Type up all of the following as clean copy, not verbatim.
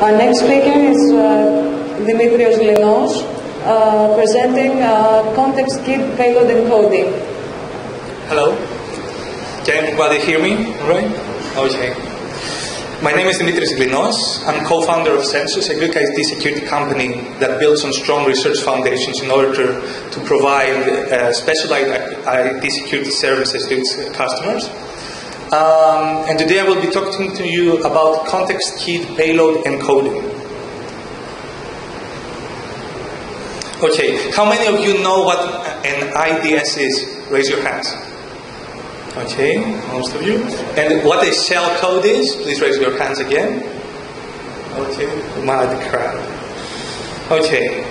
Our next speaker is Dimitris Glynos, presenting context key payload encoding. Hello. Can everybody hear me? All right? Okay. My name is Dimitris Glynos. I'm co-founder of Census, a Greek IT security company that builds on strong research foundations in order to provide specialized IT security services to its customers. And today I will be talking to you about context-keyed payload encoding. Okay, how many of you know what an IDS is? Raise your hands. Okay, most of you. And what a shell code is? Please raise your hands again. Okay, mad crowd. Okay.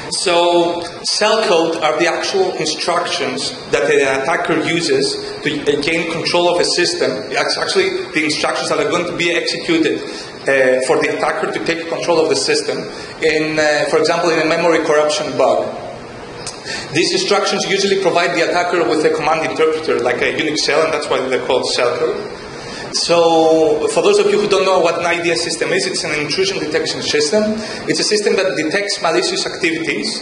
So, shell code are the actual instructions that an attacker uses to gain control of a system. It's actually the instructions that are going to be executed for the attacker to take control of the system. For example, in a memory corruption bug. These instructions usually provide the attacker with a command interpreter, like a Unix shell, and that's why they're called shell code. So, for those of you who don't know what an IDS system is, it's an intrusion detection system. It's a system that detects malicious activities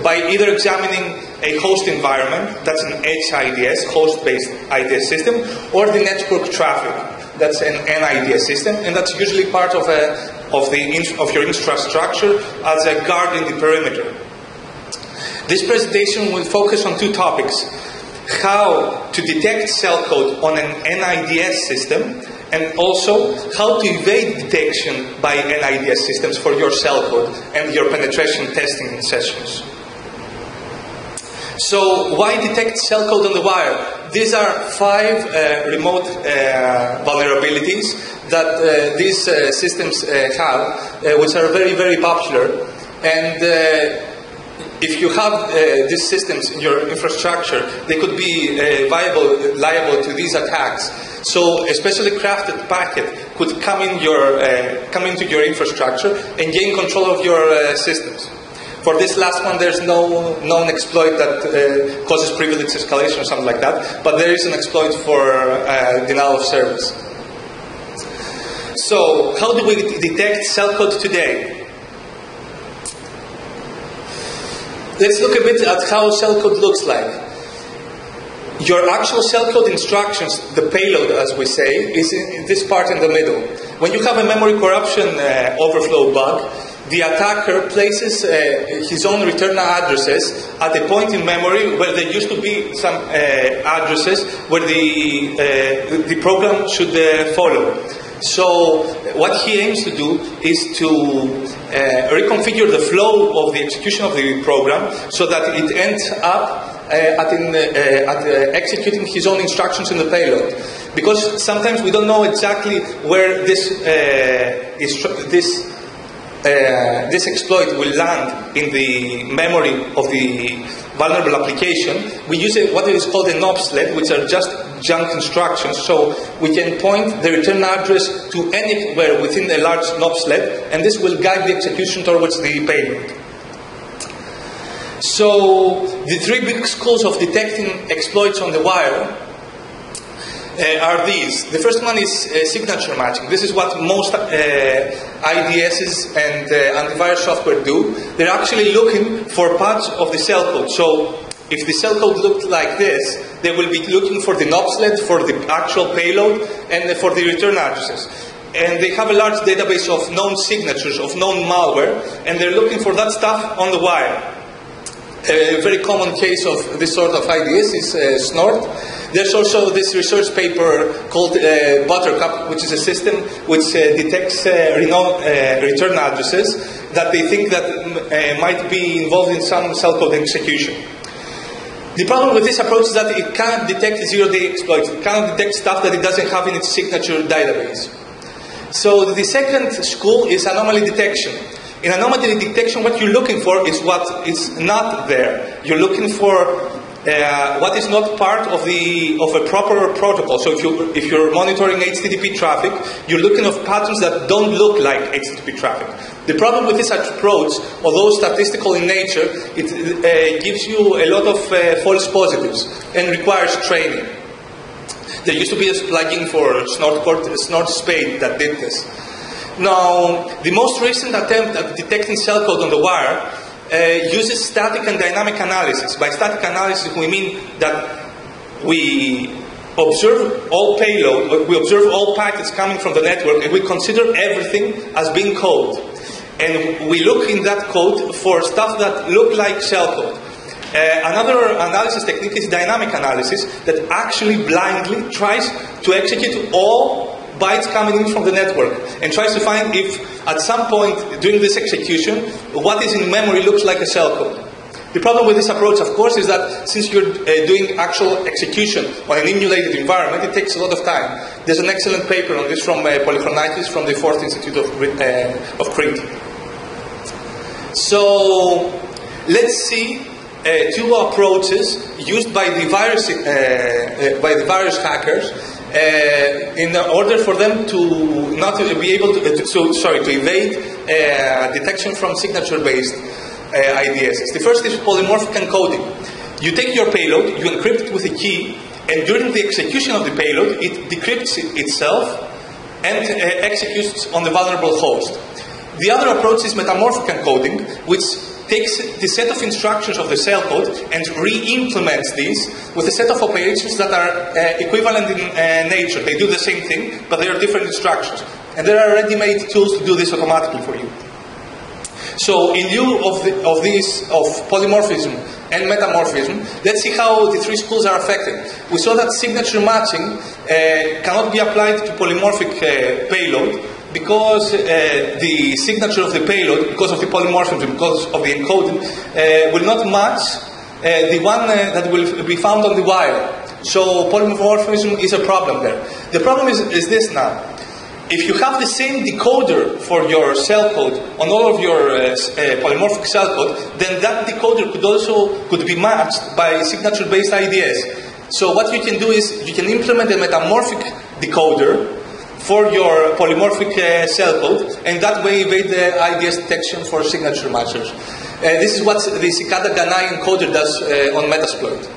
by either examining a host environment, that's an HIDS, host-based IDS system, or the network traffic, that's an NIDS system, and that's usually part of your infrastructure as a guard in the perimeter. This presentation will focus on two topics: how to detect shell code on an NIDS system, and also how to evade detection by NIDS systems for your shell code and your penetration testing sessions. So, why detect shell code on the wire? These are 5 remote vulnerabilities that these systems have, which are very, very popular. And if you have these systems in your infrastructure, they could be liable to these attacks. So, a specially crafted packet could come into your infrastructure and gain control of your systems. For this last one, there's no known exploit that causes privilege escalation or something like that, but there is an exploit for denial of service. So, how do we detect shell code today? Let's look a bit at how shell code looks like. Your actual shell code instructions, the payload as we say, is in this part in the middle. When you have a memory corruption overflow bug, the attacker places his own return addresses at a point in memory where there used to be some addresses where the program should follow. So what he aims to do is to reconfigure the flow of the execution of the program so that it ends up at executing his own instructions in the payload. Because sometimes we don't know exactly where this exploit will land in the memory of the vulnerable application. We use what is called an obsled, which are just junk instructions. So we can point the return address to anywhere within a large obsled, and this will guide the execution towards the payload. So the 3 big schools of detecting exploits on the wire are these. The first one is signature matching. This is what most IDSs and antivirus software do. They're actually looking for parts of the shell code. So if the shell code looked like this, they will be looking for the obsled, for the actual payload, and for the return addresses. And they have a large database of known signatures, of known malware, and they're looking for that stuff on the wire. A very common case of this sort of IDS is Snort. There's also this research paper called Buttercup, which is a system which detects return addresses that they think that might be involved in some shell code execution. The problem with this approach is that it cannot detect zero-day exploits. It cannot detect stuff that it doesn't have in its signature database. So the second school is anomaly detection. In anomaly detection, what you're looking for is what is not there. You're looking for what is not part of a proper protocol. So if you're monitoring HTTP traffic, you're looking for patterns that don't look like HTTP traffic. The problem with this approach, although statistical in nature, it gives you a lot of false positives and requires training. There used to be a plugin for Snort Spade that did this. Now, the most recent attempt at detecting cell code on the wire uses static and dynamic analysis. By static analysis, we mean that we observe all payload, we observe all packets coming from the network, and we consider everything as being code. And we look in that code for stuff that look like cell code. Another analysis technique is dynamic analysis that actually blindly tries to execute all bytes coming in from the network and tries to find if at some point during this execution what is in memory looks like a cell code. The problem with this approach, of course, is that since you're doing actual execution on an emulated environment, it takes a lot of time. There's an excellent paper on this from Polychronitis from the Fourth Institute of Crete. So let's see two approaches used by the virus hackers in order for them to not be able to evade detection from signature-based IDS. The first is polymorphic encoding. You take your payload, you encrypt it with a key, and during the execution of the payload, it decrypts itself and executes on the vulnerable host. The other approach is metamorphic encoding, which takes the set of instructions of the cell code and re-implements these with a set of operations that are equivalent in nature. They do the same thing, but they are different instructions. And there are ready-made tools to do this automatically for you. So in lieu of polymorphism and metamorphism, let's see how the three schools are affected. We saw that signature matching cannot be applied to polymorphic payload because the signature of the payload, because of the polymorphism, because of the encoding, will not match the one that will be found on the wire. So polymorphism is a problem there. The problem is this now. If you have the same decoder for your cell code on all of your polymorphic cell code, then that decoder could be matched by signature-based IDS. So what you can do is you can implement a metamorphic decoder for your polymorphic cell code, and that way evade the IDS detection for signature matchers. This is what the Cicada Ganai encoder does on Metasploit.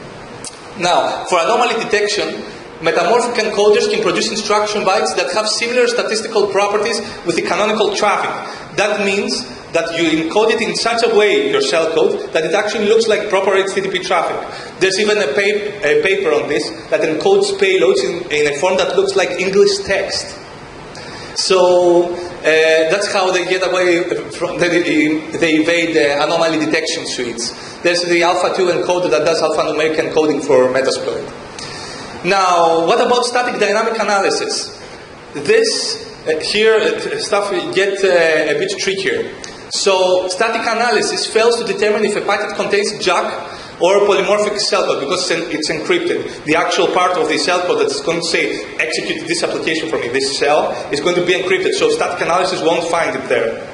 Now, for anomaly detection, metamorphic encoders can produce instruction bytes that have similar statistical properties with the canonical traffic. That means that you encode it in such a way, your cell code, that it actually looks like proper HTTP traffic. There's even a paper on this that encodes payloads in a form that looks like English text. So that's how they get away from, they evade the anomaly detection suites. There's the Alpha 2 encoder that does alphanumeric encoding for Metasploit. Now, what about static dynamic analysis? This stuff gets a bit trickier. So, static analysis fails to determine if a packet contains jack or polymorphic cell code because it's encrypted. The actual part of the cell code that's going to say, execute this application for me, this cell, is going to be encrypted. So, static analysis won't find it there.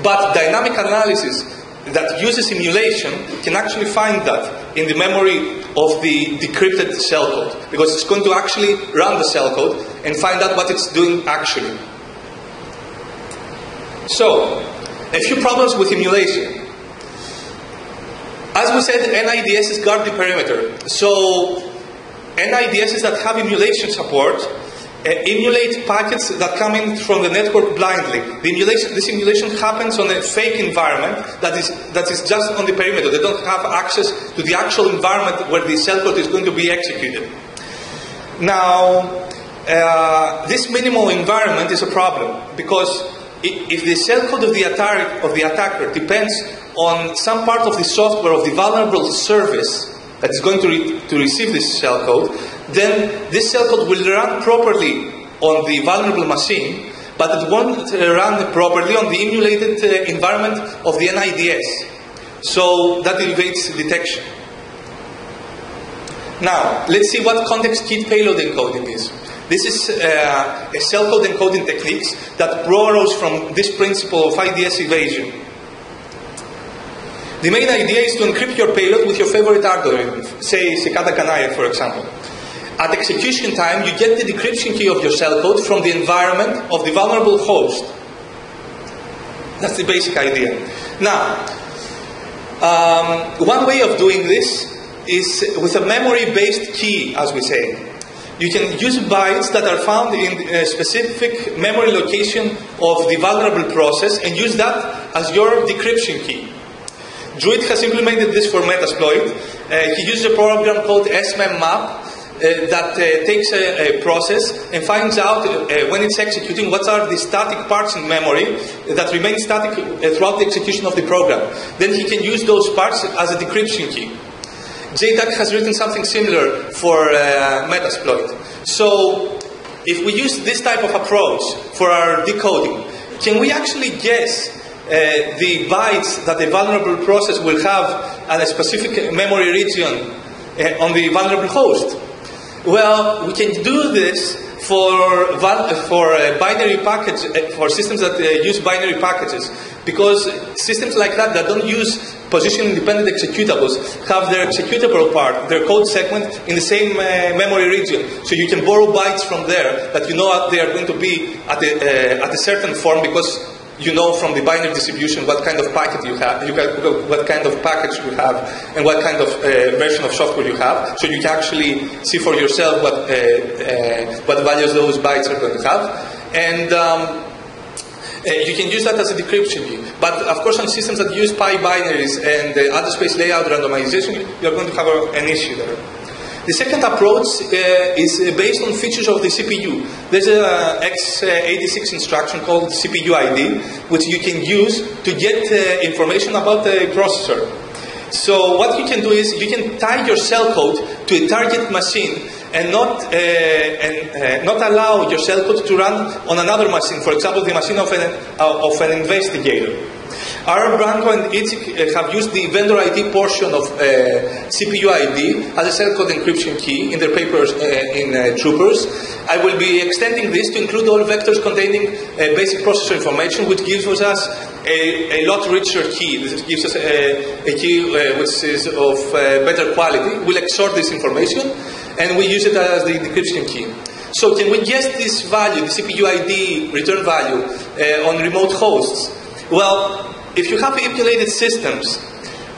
But dynamic analysis that uses emulation can actually find that in the memory of the decrypted cell code, because it's going to actually run the cell code and find out what it's doing actually. So, a few problems with emulation. As we said, NIDSs guard the perimeter. So, NIDSs that have emulation support emulate packets that come in from the network blindly. This emulation happens on a fake environment that is just on the perimeter. They don't have access to the actual environment where the cell code is going to be executed. Now, this minimal environment is a problem because if the cell code of the attacker depends on some part of the software of the vulnerable service that is going to receive this cell code, then this cell code will run properly on the vulnerable machine, but it won't run properly on the emulated environment of the NIDS. So that evades detection. Now, let's see what context-kit payload encoding is. This is a cell code encoding techniques that arose from this principle of IDS evasion. The main idea is to encrypt your payload with your favorite algorithm, say Cicada Ganai, for example. At execution time, you get the decryption key of your cell code from the environment of the vulnerable host. That's the basic idea. Now, one way of doing this is with a memory-based key, as we say. You can use bytes that are found in a specific memory location of the vulnerable process and use that as your decryption key. Druid has implemented this for Metasploit. He uses a program called SMMap that takes a process and finds out when it's executing what are the static parts in memory that remain static throughout the execution of the program. Then he can use those parts as a decryption key. JDAC has written something similar for Metasploit. So if we use this type of approach for our decoding, can we actually guess the bytes that a vulnerable process will have at a specific memory region on the vulnerable host? Well, we can do this for binary package for systems that use binary packages, because systems like that don't use position-independent executables have their executable part, their code segment, in the same memory region. So you can borrow bytes from there that you know they are going to be at a certain form, because you know from the binary distribution what kind of packet you have, what kind of package you have, and what kind of version of software you have. So you can actually see for yourself what values those bytes are going to have. And you can use that as a decryption key. But of course, on systems that use pi binaries and address space layout randomization, you're going to have an issue there. The second approach is based on features of the CPU. There's an x86 instruction called CPU ID, which you can use to get information about the processor. So what you can do is you can tie your cell code to a target machine and not allow your cell code to run on another machine, for example, the machine of an investigator. Our Branko and Itzik have used the vendor ID portion of CPU ID as a cell code encryption key in their papers in Troopers. I will be extending this to include all vectors containing basic processor information, which gives us a lot richer key. This gives us a key which is of better quality. We'll XOR this information and we use it as the decryption key. So can we guess this value, the CPU ID return value, on remote hosts? Well, if you have emulated systems,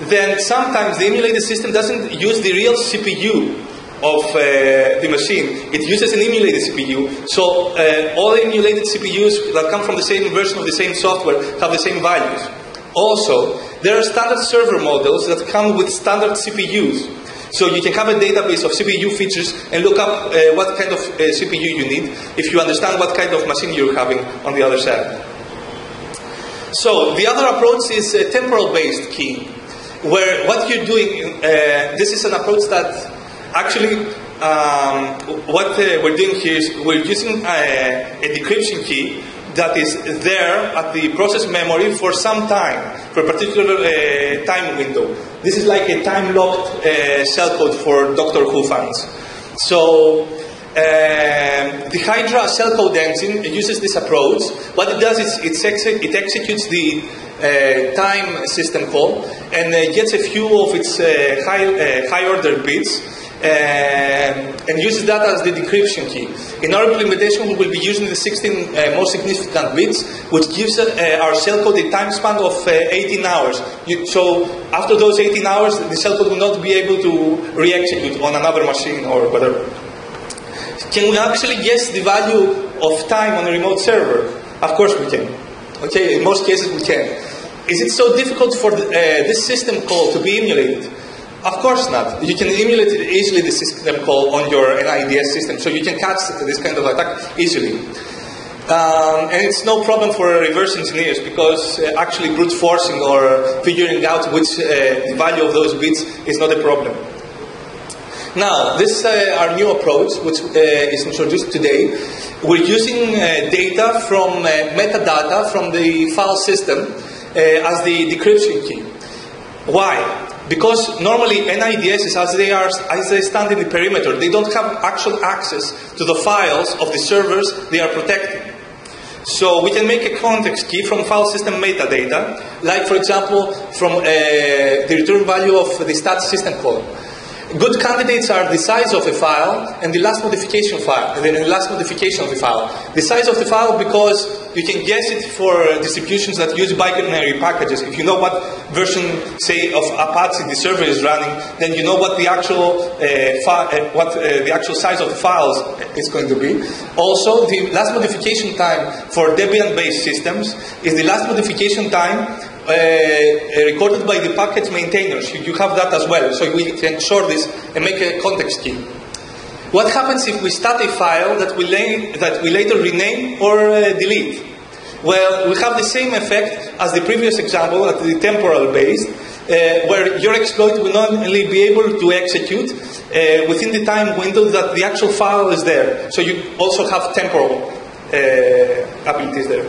then sometimes the emulated system doesn't use the real CPU of the machine. It uses an emulated CPU. So all emulated CPUs that come from the same version of the same software have the same values. Also, there are standard server models that come with standard CPUs. So you can have a database of CPU features and look up what kind of CPU you need if you understand what kind of machine you're having on the other side. So the other approach is a temporal-based key, where what you're doing, this is an approach that actually, what we're doing here is we're using a decryption key that is there at the process memory for some time, for a particular time window. This is like a time-locked cell code for Doctor Who fans. So the Hydra cell code engine uses this approach. What it does is it executes the time system call and gets a few of its high-order bits and uses that as the decryption key. In our implementation, we will be using the 16 most significant bits, which gives our cell code a time span of 18 hours. So after those 18 hours, the cell code will not be able to re-execute on another machine or whatever. Can we actually guess the value of time on a remote server? Of course we can. Okay, in most cases we can. Is it so difficult for this system call to be emulated? Of course not. You can emulate easily the system call on your IDS system, so you can catch this kind of attack easily. And it's no problem for reverse engineers, because actually brute forcing or figuring out which the value of those bits is not a problem. Now, this is our new approach, which is introduced today. We're using data from metadata from the file system as the decryption key. Why? Because normally NIDSs, as they stand in the perimeter, they don't have actual access to the files of the servers they are protecting. So we can make a context key from file system metadata, like for example from the return value of the stat system call. Good candidates are the size of a file and the last modification file, and then the last modification of the file. The size of the file because you can guess it for distributions that use binary packages. If you know what version, say, of Apache the server is running, then you know what the actual the actual size of the files is going to be. Also, the last modification time for Debian-based systems is the last modification time recorded by the package maintainers. You have that as well, so we can store this and make a context key. What happens if we start a file that we later rename or delete? Well, we have the same effect as the previous example at the temporal based, where your exploit will not only be able to execute within the time window that the actual file is there. So you also have temporal abilities there.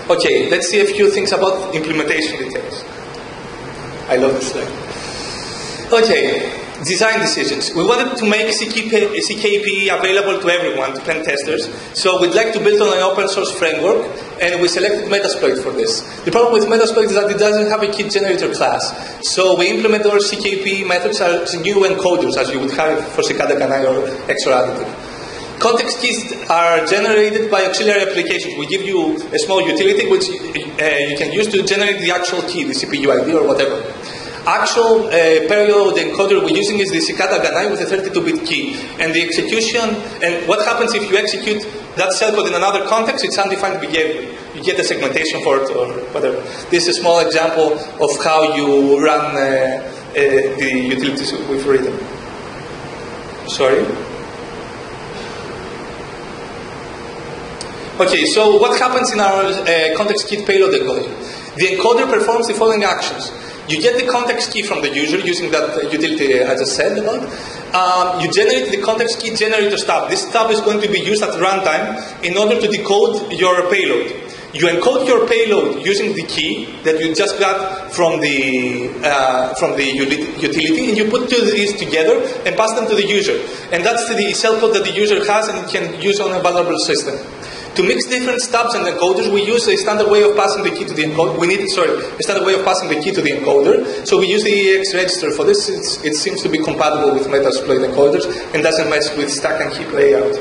Okay, let's see a few things about implementation details. I love this slide. Okay, design decisions. We wanted to make CKP available to everyone, to pen testers. So we'd like to build on an open source framework, and we selected Metasploit for this. The problem with Metasploit is that it doesn't have a key generator class. So we implement our CKP methods as new encoders, as you would have for Cicada Canai or XOR additive. Context keys are generated by auxiliary applications. We give you a small utility which you can use to generate the actual key, the CPU ID or whatever. Actual payload encoder we're using is the Cicada Ganai with a 32-bit key. And the execution, and what happens if you execute that cell code in another context, it's undefined behavior. You get a segmentation for it or whatever. This is a small example of how you run the utilities we've written. Sorry? Okay, so what happens in our context key payload encoder? The encoder performs the following actions. You get the context key from the user using that utility I just said about. You generate the context key generator stub. This stub is going to be used at runtime in order to decode your payload. You encode your payload using the key that you just got from the utility, and you put these together and pass them to the user. And that's the cell code that the user has and can use on a vulnerable system. To mix different stubs and encoders, we use a standard way of passing the key to the encoder. A standard way of passing the key to the encoder. So we use the EX register for this. It seems to be compatible with Metasploit encoders and doesn't mess with stack and heap layout.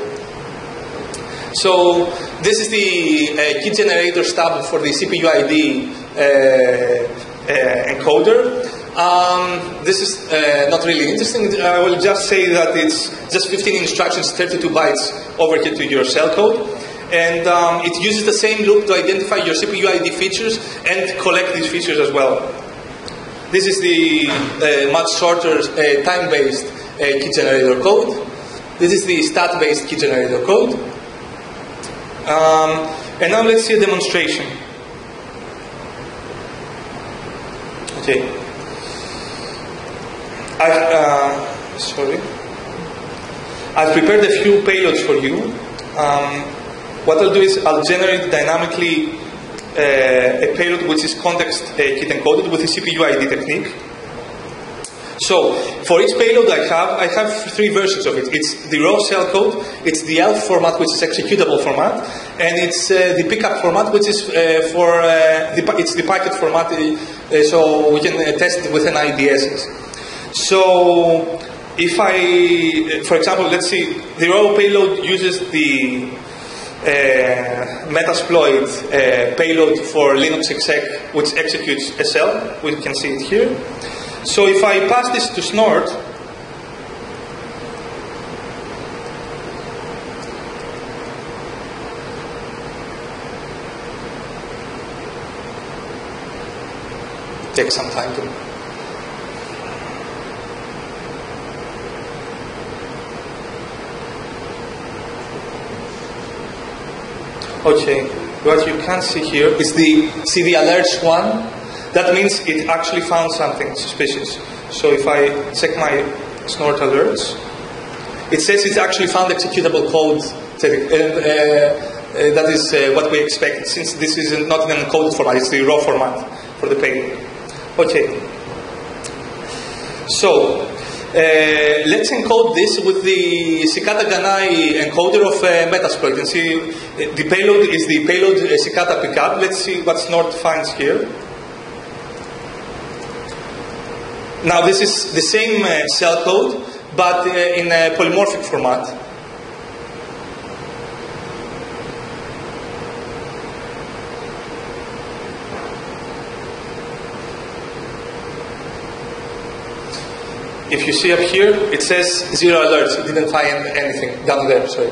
So this is the key generator stub for the CPU ID encoder. This is not really interesting. I will just say that it's just 15 instructions, 32 bytes overhead to your cell code. And it uses the same loop to identify your CPU ID features and collect these features as well. This is the much shorter time-based key generator code. This is the stat-based key generator code. And now let's see a demonstration. Okay. I've prepared a few payloads for you. What I'll do is I'll generate dynamically a payload which is context key encoded with a CPU ID technique. So for each payload I have three versions of it. It's the raw cell code, it's the ELF format, which is executable format, and it's the pickup format, which is it's the packet format, so we can test it within IDSs. So if for example, let's see, the raw payload uses the Metasploit payload for Linux exec, which executes a cell. We can see it here. So if I pass this to Snort, take some time to. Okay, what you can see here is the alerts one. That means it actually found something suspicious. So if I check my Snort alerts, it says it's actually found executable code. That is what we expect, since this is not an encoded format, it's the raw format for the payload. Okay. So let's encode this with the Cicada Ganai encoder of Metasploit and see. The payload is the payload Cicada pickup. Let's see what Snort finds here. Now this is the same cell code, but in a polymorphic format. If you see up here, it says 0 alerts. It didn't find anything down there, sorry.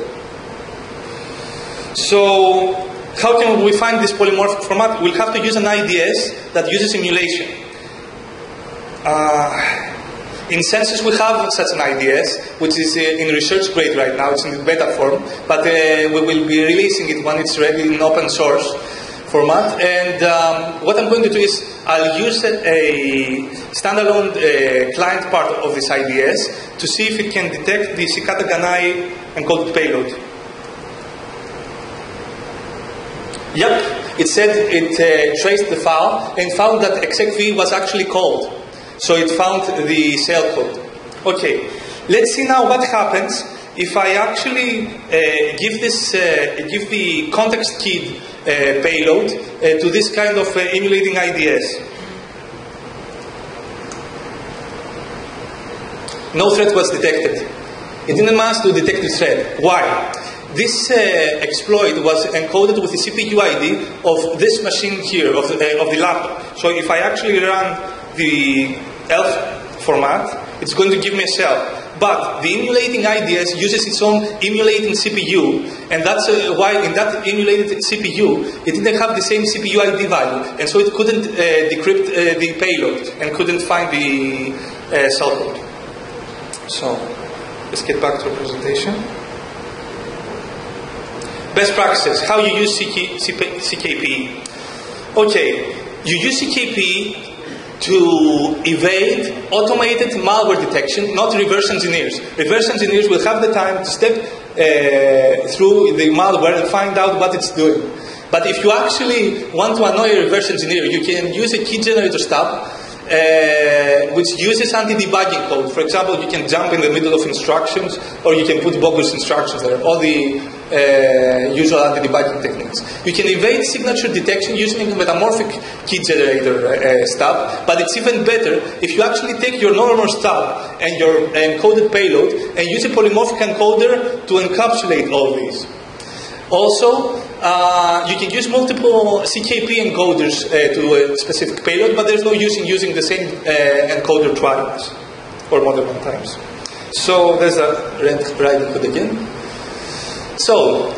So, how can we find this polymorphic format? We'll have to use an IDS that uses emulation. In Census, we have such an IDS, which is in research grade right now. It's in the beta form, but we will be releasing it when it's ready in open source format. And what I'm going to do is I'll use a standalone client part of this IDS to see if it can detect the cicada ganae encoded payload. Yep, it said it traced the file and found that execv was actually called. So it found the cell code. Okay, let's see now what happens if I actually give the context keyed payload to this kind of emulating IDS. No threat was detected. It didn't manage to detect the threat. Why? This exploit was encoded with the CPU ID of this machine here, of the laptop. So if I actually run the ELF format, it's going to give me a cell. But the emulating IDS uses its own emulating CPU, and that's why in that emulated CPU, it didn't have the same CPU ID value, and so it couldn't decrypt the payload and couldn't find the cell code. So let's get back to the presentation. Best practices, how you use CKP. Okay, you use CKP to evade automated malware detection, not reverse engineers. Reverse engineers will have the time to step through the malware and find out what it's doing. But if you actually want to annoy a reverse engineer, you can use a key generator stub which uses anti-debugging code. For example, you can jump in the middle of instructions, or you can put bogus instructions there, all the usual anti-debugging techniques. You can evade signature detection using a metamorphic key generator stub, but it's even better if you actually take your normal stub and your encoded payload and use a polymorphic encoder to encapsulate all these. Also, you can use multiple CKP encoders to a specific payload, but there's no use in using the same encoder twice or more than one times. So there's a writing code again. So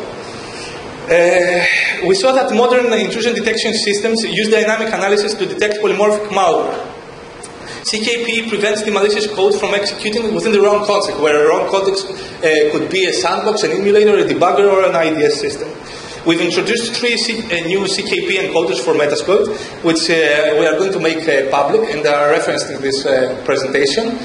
we saw that modern intrusion detection systems use dynamic analysis to detect polymorphic malware. CKP prevents the malicious code from executing within the wrong context, where a wrong context could be a sandbox, an emulator, a debugger, or an IDS system. We've introduced 3 new CKP encoders for Metasploit, which we are going to make public and are referenced in this presentation.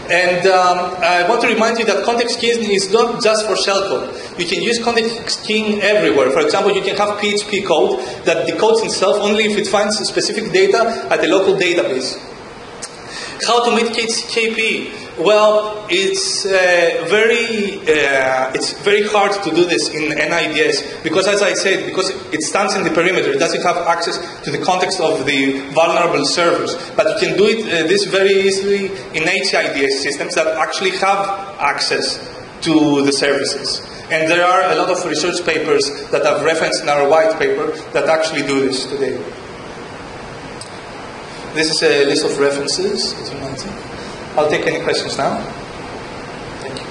And I want to remind you that context keying is not just for shell code. You can use context keying everywhere. For example, you can have PHP code that decodes itself only if it finds specific data at a local database. How to mitigate CKP? Well, it's very hard to do this in NIDS because, as I said, because it stands in the perimeter, it doesn't have access to the context of the vulnerable servers. But you can do this very easily in HIDS systems that actually have access to the services. And there are a lot of research papers that I've referenced in our white paper that actually do this today. This is a list of references. I'll take any questions now. Thank you.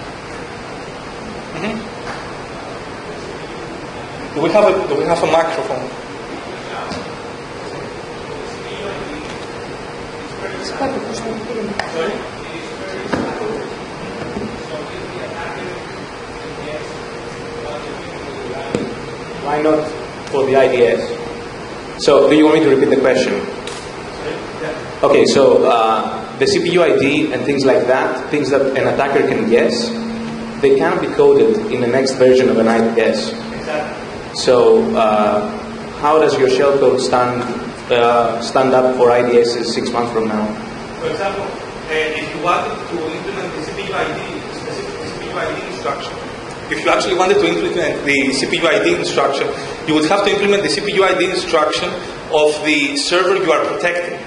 Do we have a microphone? Sorry? Why not for the IDS? So, do you want me to repeat the question? Okay, so the CPU ID and things like that, things that an attacker can guess, they can be coded in the next version of an IDS. Exactly. So how does your shellcode stand up for IDSs 6 months from now? For example, if you wanted to implement the CPU ID, specific CPU ID instruction, if you actually wanted to implement the CPU ID instruction, you would have to implement the CPU ID instruction of the server you are protecting.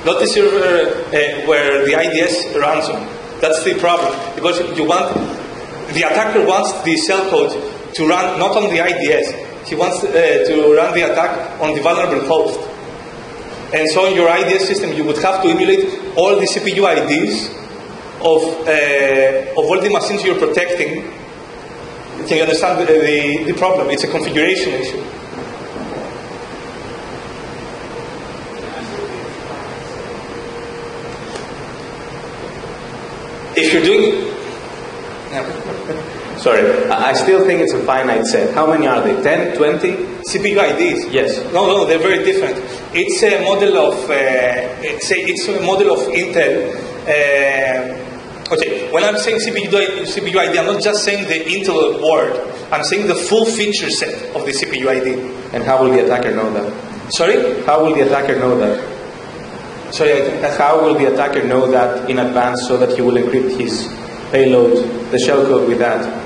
not the server where the IDS runs on. That's the problem, because the attacker wants the shellcode to run not on the IDS. He wants to run the attack on the vulnerable host. And so in your IDS system, you would have to emulate all the CPU IDs of all the machines you're protecting. Can you understand the problem? It's a configuration issue. If you're doing... Sorry, I still think it's a finite set. How many are they? 10, 20? CPU IDs? Yes. No, they're very different. It's a model of, it's a model of Intel. Okay, when I'm saying CPU ID, I'm not just saying the Intel word. I'm saying the full feature set of the CPU ID. And how will the attacker know that? Sorry? How will the attacker know that? Sorry, how will the attacker know that in advance so that he will encrypt his payload, the shellcode with that?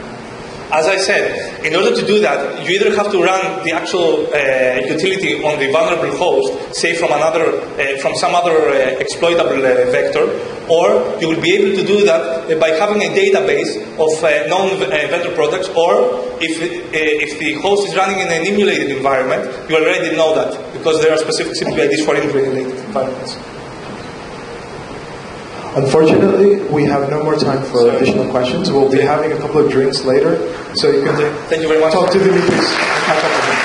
As I said, in order to do that, you either have to run the actual utility on the vulnerable host, say from some other exploitable vector, or you will be able to do that by having a database of known vendor products, or if the host is running in an emulated environment, you already know that, because there are specific CPU IDs for emulated environments. Unfortunately, we have no more time for additional questions. We'll be having a couple of drinks later, so you can Thank you very much. Talk to Dimitris and catch up with him.